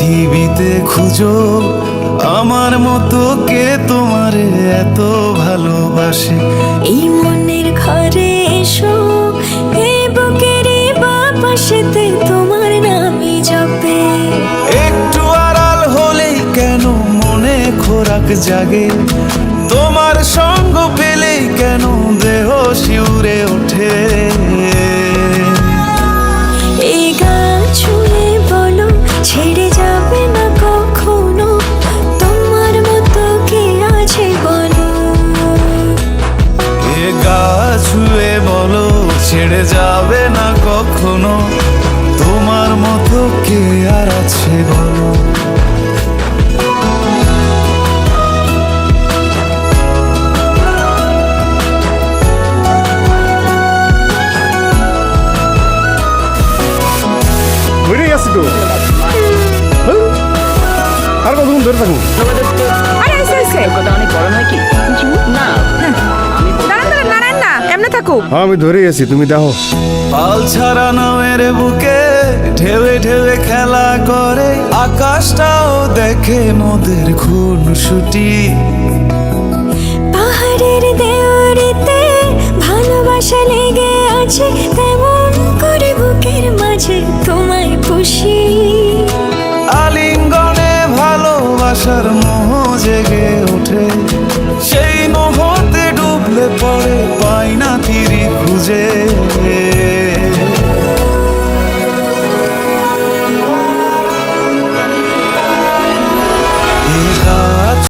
পৃথিবীতে খুঁজো আমার মতো কে তোমারে এত ভালোবাসে। এই মনের ঘরে এসো, এই বুকেরই বাপাশেতে তোমার নামই জপে। একটু আড়াল হলেই কেন মনে খোরাক জাগে, তোমার সঙ্গ পেলেই কেন দেহ শিউরে ওঠে। এই গান ছুঁয়ে বলো ছেড়ে যাবে না কখনো, তোমার মতো কে আছে বলো। এ গা ছুঁয়ে বলো ছেড়ে যাবে না কখনো, তোমার মতো কে আর আছে বলো। আর কতক্ষণ ধরে থাকবো? আরে আইসে আইসে কথা অনেক বড় নয় কি? না দাঁড়ান দাঁড়ান নারায়ণ না এমনি থাকুক। হ্যাঁ আমি ধরেই আছি, তুমি দেখো। পাল ছাড়া নামের বুকে ঢেউে ঢেউে খেলা করে, আকাশটাও দেখে মোদের খুনসুটি। পাহাড়ের দেওয়ারিতে ভালোবাসা লেগে আছে, তেমন করে বুকের মাঝে তোমায় পুষি। আলিঙ্গনে ভালোবাসার মোহ জেগে ওঠে, সেই মোহতে ডুবলে পড়ে